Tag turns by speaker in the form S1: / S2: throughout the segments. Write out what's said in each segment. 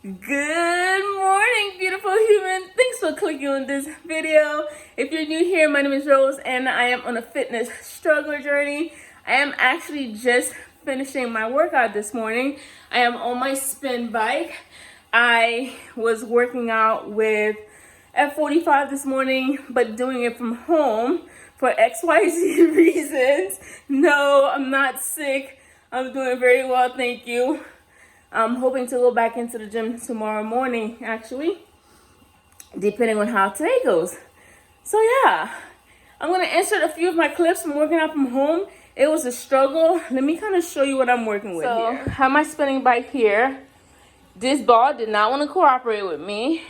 S1: Good morning, beautiful human. Thanks for clicking on this video. If you're new here, my name is Rose and I am on a fitness struggle journey. I am actually just finishing my workout this morning. I am on my spin bike. I was working out with F45 this morning, but doing it from home for XYZ reasons. No, I'm not sick. I'm doing very well, thank you. I'm hoping to go back into the gym tomorrow morning, actually, depending on how today goes. So yeah, I'm gonna insert a few of my clips from working out from home. It was a struggle. Let me kind of show you what I'm working with here. I have my spinning bike here. This ball did not want to cooperate with me.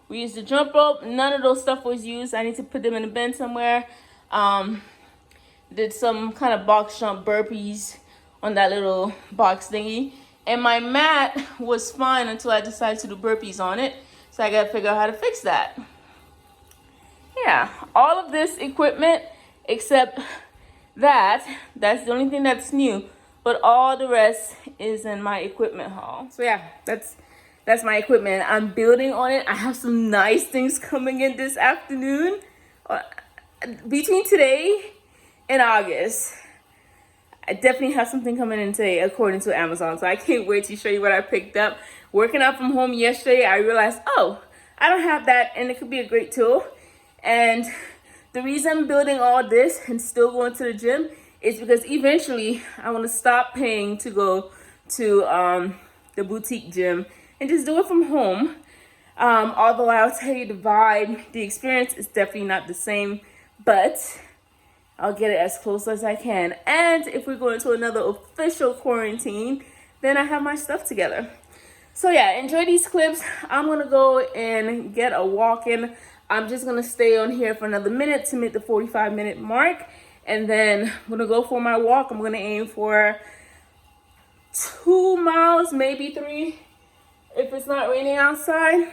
S1: We used the jump rope. None of those stuff was used. I need to put them in a bin somewhere. Did some kind of box jump burpees on that little box thingy. And my mat was fine until I decided to do burpees on it. So I gotta figure out how to fix that. Yeah, all of this equipment except that's the only thing that's new. But all the rest is in my equipment haul. So yeah, that's my equipment. I'm building on it. I have some nice things coming in this afternoon. Between today and August. I definitely have something coming in today according to Amazon. So I can't wait to show you what I picked up. Working out from home yesterday, I realized, oh, I don't have that and it could be a great tool. And the reason I'm building all this and still going to the gym is because eventually I want to stop paying to go to the boutique gym and just do it from home. Although I'll tell you the vibe, the experience is definitely not the same, but I'll get it as close as I can. And if we go into another official quarantine, then I have my stuff together. So yeah, enjoy these clips. I'm gonna go and get a walk in. I'm just gonna stay on here for another minute to meet the 45-minute mark. And then I'm gonna go for my walk. I'm gonna aim for 2 miles, maybe 3, if it's not raining outside.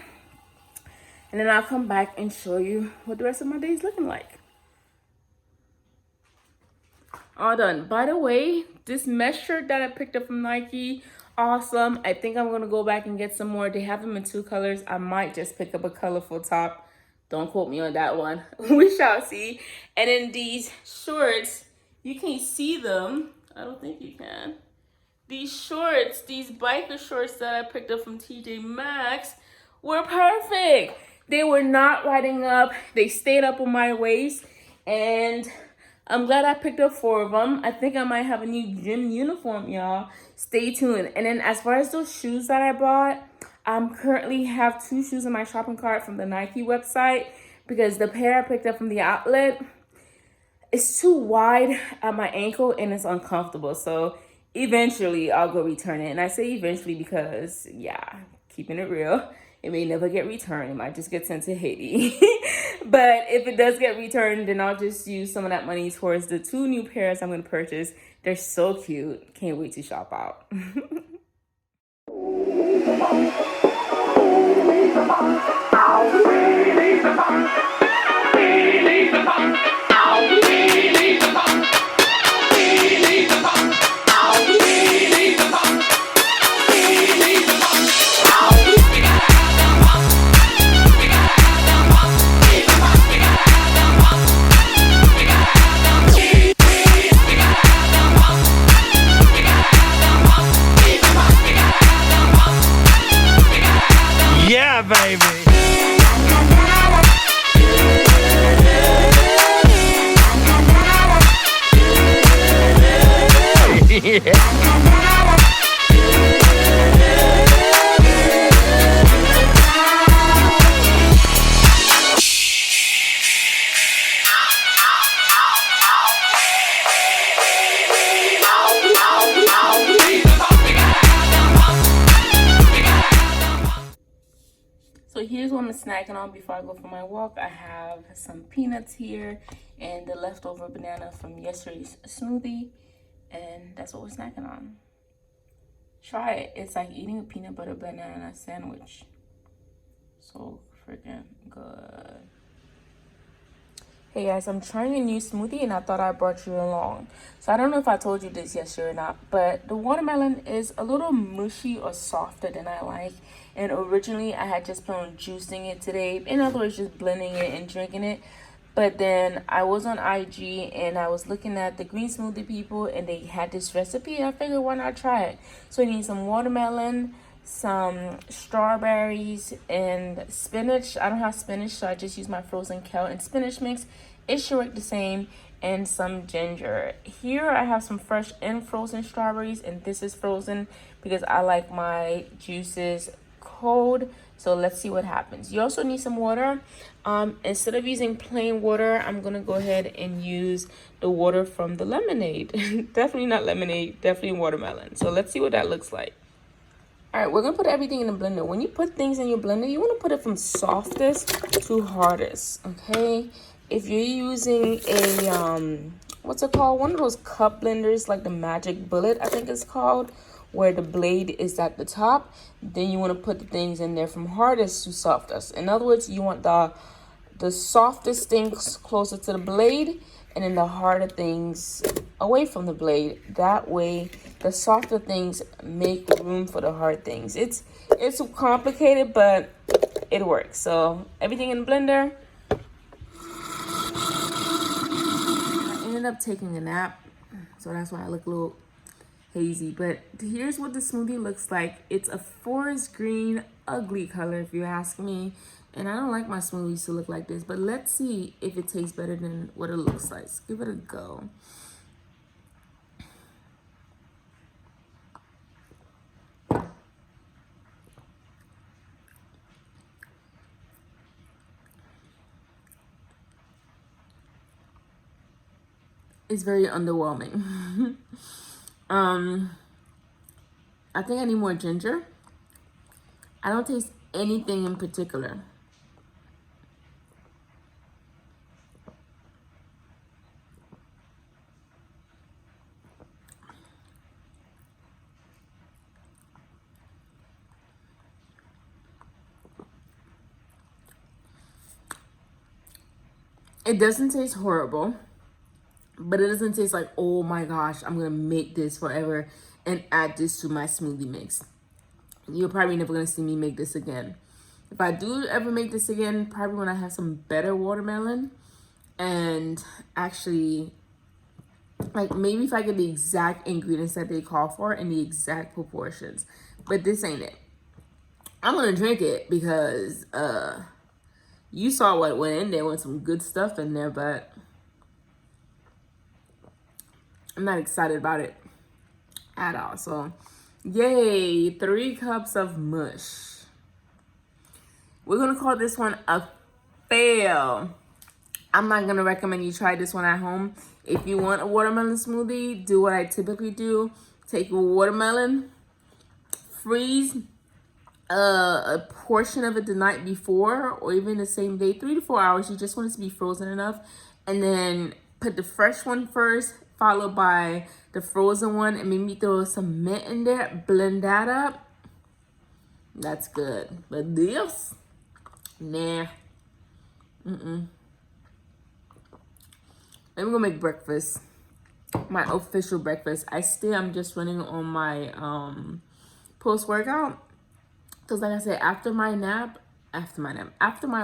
S1: And then I'll come back and show you what the rest of my day is looking like. All done. By the way, this mesh shirt that I picked up from Nike, awesome. I think I'm gonna go back and get some more. They have them in 2 colors. I might just pick up a colorful top. Don't quote me on that one. We shall see. And then these shorts, you can't see them. I don't think you can. These shorts, these biker shorts that I picked up from TJ Maxx were perfect. They were not riding up. They stayed up on my waist. And I'm glad I picked up 4 of them. I think I might have a new gym uniform, y'all. Stay tuned. And then as far as those shoes that I bought, I currently have 2 shoes in my shopping cart from the Nike website because the pair I picked up from the outlet is too wide at my ankle and it's uncomfortable. So eventually I'll go return it. And I say eventually because, yeah, keeping it real, it may never get returned. It might just get sent to Haiti. But if it does get returned, then I'll just use some of that money towards the 2 new pairs I'm going to purchase. They're so cute. Can't wait to shop out.
S2: Yeah, baby.
S1: So here's what I'm snacking on before I go for my walk. I have some peanuts here and the leftover banana from yesterday's smoothie. And that's what we're snacking on. Try it. It's like eating a peanut butter banana sandwich. So freaking good. Hey guys, I'm trying a new smoothie and I thought I brought you along. So I don't know if I told you this yesterday or not, but the watermelon is a little mushy or softer than I like. And originally I had just planned on juicing it today. In other words, just blending it and drinking it. But then I was on IG and I was looking at the green smoothie people and they had this recipe. I figured, why not try it? So I need some watermelon, some strawberries, and spinach. I don't have spinach, so I just use my frozen kale and spinach mix. It should work the same. And some ginger. Here I have some fresh and frozen strawberries, and this is frozen because I like my juices cold. So let's see what happens. You also need some water. Instead of using plain water, I'm gonna go ahead and use the water from the lemonade. Definitely not lemonade, definitely watermelon. So let's see what that looks like. All right, we're gonna put everything in the blender. When you put things in your blender, you wanna put it from softest to hardest, okay? If you're using a, what's it called? One of those cup blenders, like the Magic Bullet, I think it's called, where the blade is at the top, then you wanna put the things in there from hardest to softest. In other words, you want the softest things closer to the blade, and then the harder things away from the blade. That way, the softer things make room for the hard things. It's complicated, but it works. So everything in the blender. I ended up taking a nap, so that's why I look a little hazy. But here's what the smoothie looks like. It's a forest green, ugly color, if you ask me. And I don't like my smoothies to look like this, but let's see if it tastes better than what it looks like. Let's give it a go. It's very underwhelming. I think I need more ginger. I don't taste anything in particular. It doesn't taste horrible, but it doesn't taste like, oh my gosh, I'm gonna make this forever and add this to my smoothie mix. You're probably never gonna see me make this again. If I do ever make this again, probably when I have some better watermelon and actually, like, maybe if I get the exact ingredients that they call for and the exact proportions. But this ain't it. I'm gonna drink it because you saw what went in there with some good stuff in there, but I'm not excited about it at all. So yay, 3 cups of mush. We're gonna call this one a fail. I'm not gonna recommend you try this one at home. If you want a watermelon smoothie, do what I typically do. Take a watermelon, freeze a portion of it the night before or even the same day, 3 to 4 hours. You just want it to be frozen enough, and then put the fresh one first, followed by the frozen one, and maybe throw some mint in there. Blend that up. That's good. But this, nah. Let me go make breakfast. My official breakfast. I'm just running on my post-workout. Because like I said, after my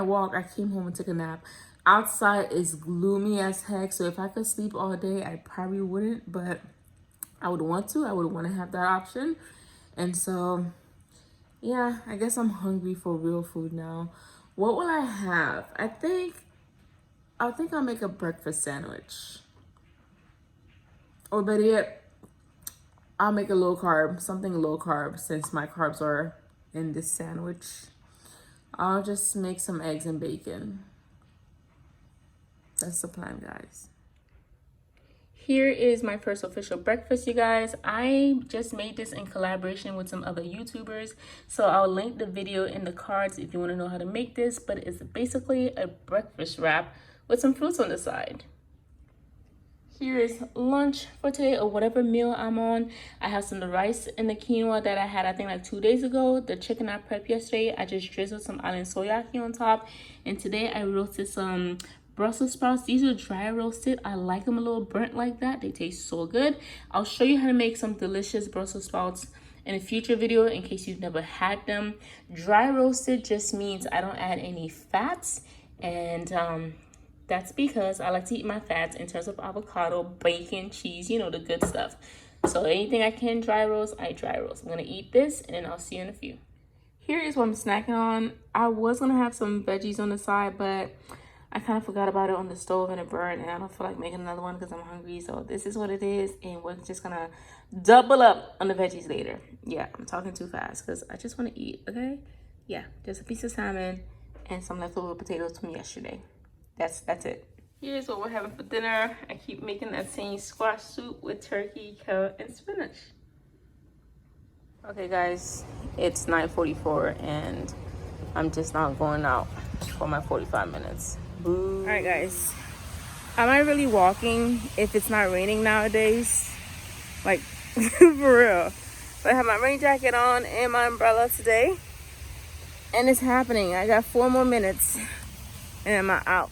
S1: walk, I came home and took a nap. Outside is gloomy as heck. So if I could sleep all day, I probably wouldn't. But I would want to. I would want to have that option. And so, yeah, I guess I'm hungry for real food now. What will I have? I think I'll make a breakfast sandwich. Or better yet, I'll make something low carb since my carbs are in this sandwich. I'll just make some eggs and bacon. That's the plan, guys. Here is my first official breakfast, you guys. I just made this in collaboration with some other YouTubers. So I'll link the video in the cards if you want to know how to make this. But it's basically a breakfast wrap with some fruits on the side. Here is lunch for today, or whatever meal I'm on. I have some of the rice and the quinoa that I had, I think, like 2 days ago. The chicken I prepped yesterday, I just drizzled some island soyaki on top. And today I roasted some Brussels sprouts, these are dry roasted. I like them a little burnt like that. They taste so good. I'll show you how to make some delicious Brussels sprouts in a future video in case you've never had them. Dry roasted just means I don't add any fats, and that's because I like to eat my fats in terms of avocado, bacon, cheese, you know, the good stuff. So anything I can dry roast, I dry roast. I'm gonna eat this and then I'll see you in a few. Here is what I'm snacking on. I was gonna have some veggies on the side, but I kind of forgot about it on the stove and it burned, and I don't feel like making another one because I'm hungry. So this is what it is, and we're just gonna double up on the veggies later. Yeah, I'm talking too fast because I just want to eat, okay? Yeah, just a piece of salmon and some leftover potatoes from yesterday. That's it. Here's what we're having for dinner. I keep making that same squash soup with turkey, carrot, and spinach. Okay guys, it's 9:44 and I'm just not going out for my 45 minutes. Boo. All right guys, am I really walking if it's not raining nowadays? Like, for real. So I have my rain jacket on and my umbrella today, and it's happening. I got 4 more minutes and I'm out.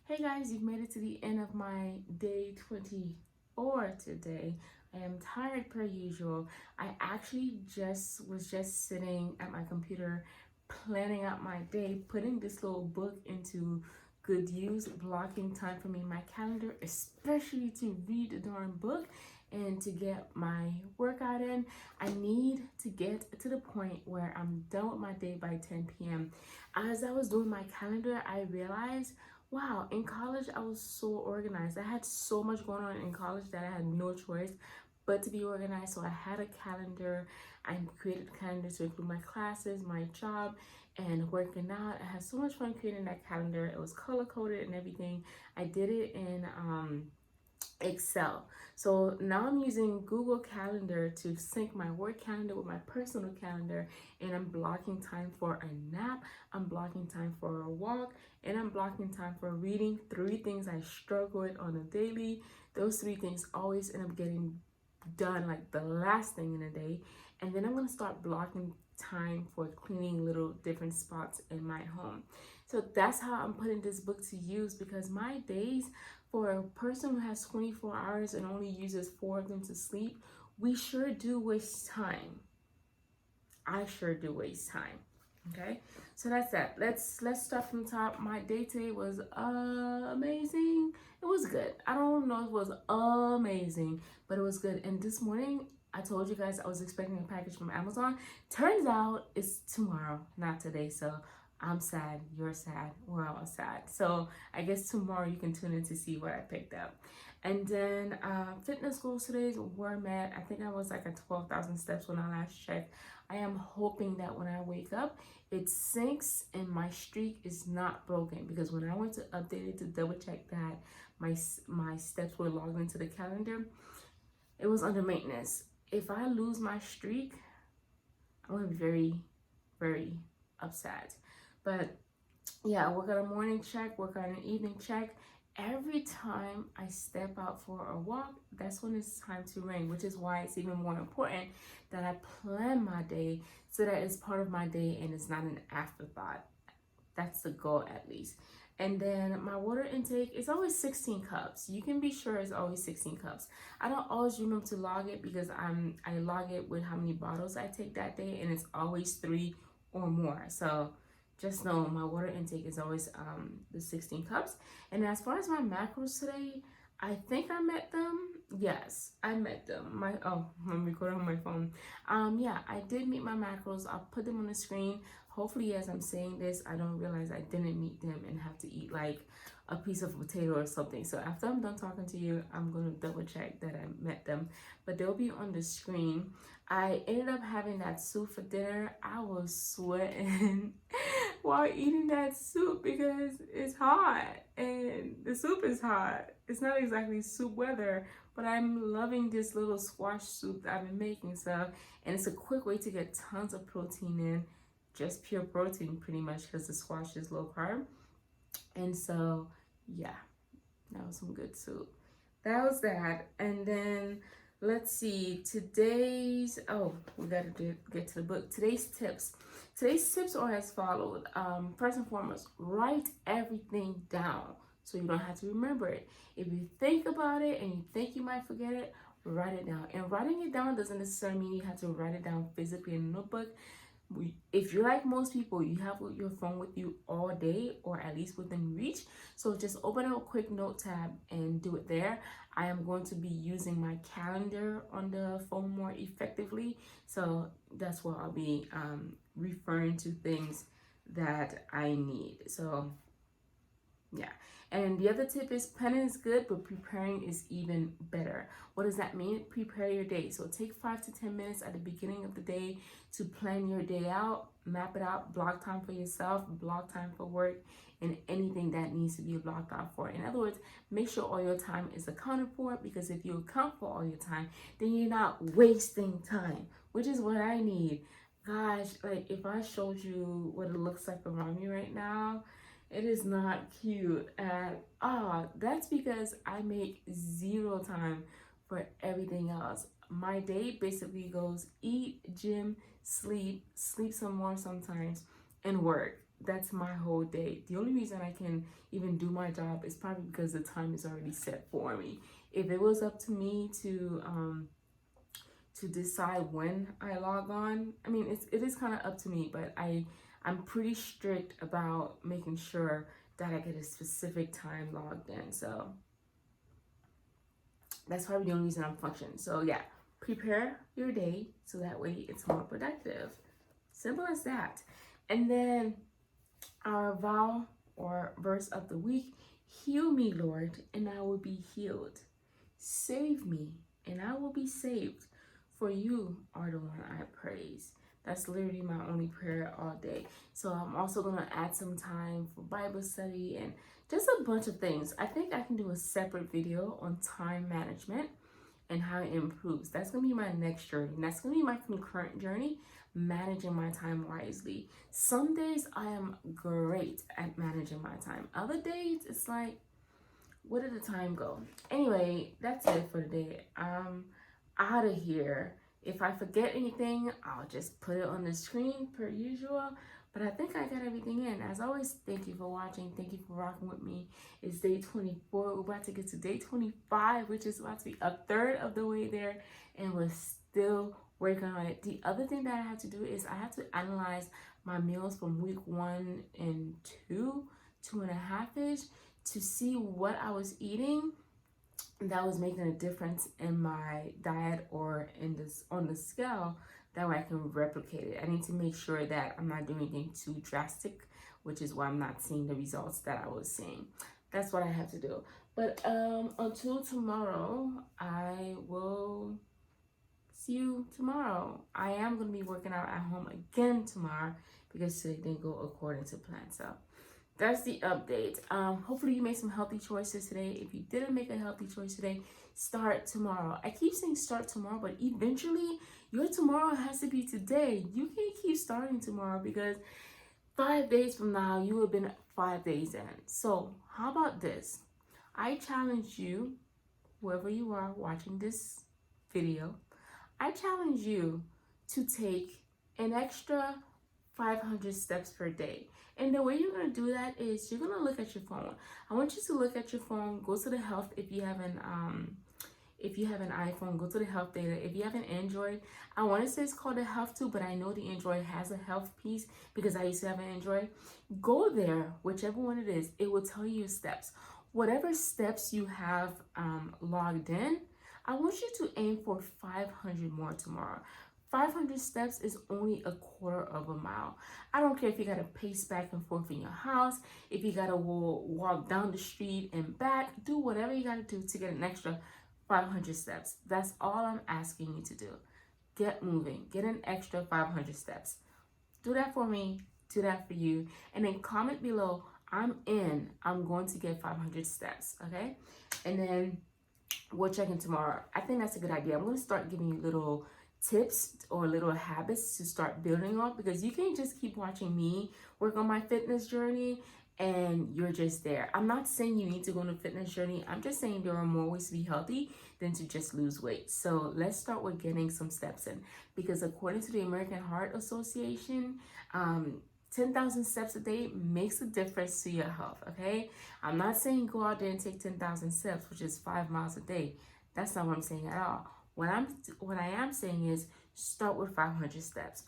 S1: Hey guys, you've made it to the end of my day 24 today. I am tired per usual. I actually was just sitting at my computer planning out my day, putting this little book into good use, blocking time for me in my calendar, especially to read the darn book and to get my workout in. I need to get to the point where I'm done with my day by 10 p.m. As I was doing my calendar, I realized, wow, in college I was so organized. I had so much going on in college that I had no choice but to be organized. So I had a calendar. I created a calendar to include my classes, my job, and working out. I had so much fun creating that calendar. It was color coded and everything. I did it in Excel. So now I'm using Google Calendar to sync my work calendar with my personal calendar, and I'm blocking time for a nap, I'm blocking time for a walk, and I'm blocking time for reading. 3 things I struggle with on a daily. Those 3 things always end up getting done like the last thing in the day. And then I'm going to start blocking time for cleaning little different spots in my home. So that's how I'm putting this book to use, because my days, for a person who has 24 hours and only uses 4 of them to sleep, we sure do waste time. I sure do waste time. Okay, so that's that. Let's start from the top. My day today was amazing. It was good. I don't know if it was amazing, but it was good. And this morning, I told you guys I was expecting a package from Amazon. Turns out it's tomorrow, not today. So I'm sad, you're sad, we're all sad. So I guess tomorrow you can tune in to see what I picked up. And then fitness goals today were met. I think I was like at 12,000 steps when I last checked. I am hoping that when I wake up, it syncs and my streak is not broken, because when I went to update it to double check that my steps were logged into the calendar, it was under maintenance. If I lose my streak, I'm gonna be very, very upset. But yeah, work on a morning check, work on an evening check. Every time I step out for a walk, that's when it's time to rain, which is why it's even more important that I plan my day so that it's part of my day and it's not an afterthought. That's the goal, at least. And then my water intake is always 16 cups. You can be sure it's always 16 cups. I don't always remember to log it, because I log it with how many bottles I take that day, and it's always 3 or more. So just know my water intake is always the 16 cups. And as far as my macros today, I think I met them. Yes, I met them. I'm recording on my phone. Yeah, I did meet my macros. I'll put them on the screen. Hopefully, as I'm saying this, I don't realize I didn't meet them and have to eat like a piece of potato or something. So after I'm done talking to you, I'm going to double check that I met them. But they'll be on the screen. I ended up having that soup for dinner. I was sweating while eating that soup because it's hot and the soup is hot. It's not exactly soup weather, but I'm loving this little squash soup that I've been making. So, and it's a quick way to get tons of protein in, just pure protein pretty much, because the squash is low carb. And so, yeah, that was some good soup. That was that. And then let's see, we gotta get to the book. Today's tips are as followed. First and foremost, write everything down. so you don't have to remember it. If you think about it and you think you might forget it, write it down. And writing it down doesn't necessarily mean you have to write it down physically in a notebook. If you're like most people, you have your phone with you all day, or at least within reach. So just open up a quick note tab and do it there. I am going to be using my calendar on the phone more effectively, so that's where I'll be referring to things that I need. So yeah. And the other tip is planning is good, but preparing is even better. What does that mean? Prepare your day. So take 5 to 10 minutes at the beginning of the day to plan your day out, map it out, block time for yourself, block time for work, and anything that needs to be blocked out for. In other words, make sure all your time is accounted for, because if you account for all your time, then you're not wasting time, which is what I need. Gosh, like if I showed you what it looks like around me right now, it is not cute at all. That's because I make zero time for everything else. My day basically goes eat, gym, sleep some more sometimes, and work. That's my whole day. The only reason I can even do my job is probably because the time is already set for me. If it was up to me to decide when I log on, I mean, it is kind of up to me, but I'm pretty strict about making sure that I get a specific time logged in. So that's probably the only reason I'm functioning. So yeah, prepare your day so that way it's more productive. Simple as that. And then our vow or verse of the week: heal me, Lord, and I will be healed. Save me, and I will be saved. For you are the one I praise. That's literally my only prayer all day. So I'm also going to add some time for Bible study and just a bunch of things. I think I can do a separate video on time management and how it improves. That's going to be my next journey. And that's going to be my concurrent journey, managing my time wisely. Some days I am great at managing my time. Other days it's like, where did the time go? Anyway, that's it for today. I'm out of here. If I forget anything, I'll just put it on the screen per usual. But I think I got everything in. As always, thank you for watching. Thank you for rocking with me. It's day 24. We're about to get to day 25, which is about to be a third of the way there. And we're still working on it. The other thing that I have to do is I have to analyze my meals from week 1 and 2.5-ish, to see what I was eating that was making a difference in my diet or in this on the scale, that way I can replicate it. I need to make sure that I'm not doing anything too drastic, which is why I'm not seeing the results that I was seeing. That's what I have to do. But until tomorrow, I will see you tomorrow. I am going to be working out at home again tomorrow because today didn't go according to plan. So that's the update. Hopefully you made some healthy choices today. If you didn't make a healthy choice today, start tomorrow. I keep saying start tomorrow, but eventually your tomorrow has to be today. You can't keep starting tomorrow, because 5 days from now you have been 5 days in. So how about this? I challenge you, whoever you are watching this video, I challenge you to take an extra 500 steps per day. And the way you're going to do that is you're going to look at your phone. I want you to look at your phone, go to the health. If you have an iPhone, go to the health data. If you have an Android, I want to say it's called the health too, but I know the Android has a health piece because I used to have an Android. Go there, whichever one it is, it will tell you your steps. Whatever steps you have logged in, I want you to aim for 500 more tomorrow. 500 steps is only a quarter of a mile. I don't care if you got to pace back and forth in your house, if you got to walk down the street and back, do whatever you got to do to get an extra 500 steps. That's all I'm asking you to do. Get moving. Get an extra 500 steps. Do that for me. Do that for you. And then comment below, I'm going to get 500 steps, okay? And then we'll check in tomorrow. I think that's a good idea. I'm going to start giving you little tips or little habits to start building on, because you can't just keep watching me work on my fitness journey and you're just there. I'm not saying you need to go on a fitness journey. I'm just saying there are more ways to be healthy than to just lose weight. So let's start with getting some steps in, because according to the American Heart Association,
S2: 10,000 steps a day makes a difference to your health, okay? I'm not saying go out there and take 10,000 steps, which is 5 miles a day. That's not what I'm saying at all. What I am saying is start with 500 steps.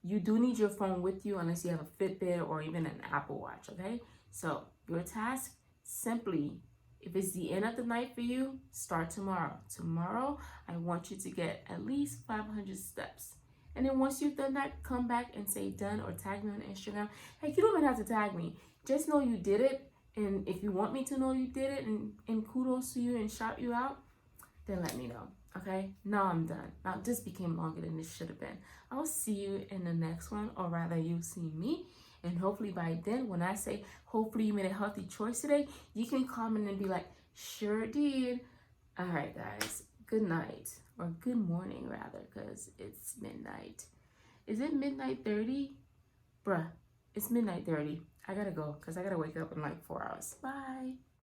S2: You do need your phone with you unless you have a Fitbit or even an Apple Watch, okay? So your task, simply, if it's the end of the night for you, start tomorrow. Tomorrow, I want you to get at least 500 steps. And then once you've done that, come back and say done or tag me on Instagram. Heck, you don't even have to tag me. Just know you did it. And if you want me to know you did it and kudos to you and shout you out, then let me know. Okay? Now I'm done. Now this became longer than this should have been. I'll see you in the next one, or rather you see me. And hopefully by then, when I say hopefully you made a healthy choice today, you can comment and be like, sure did. All right, guys. Good night. Or good morning, rather, because it's midnight. Is it midnight 30? Bruh, it's midnight 30. I gotta go, because I gotta wake up in like 4 hours. Bye.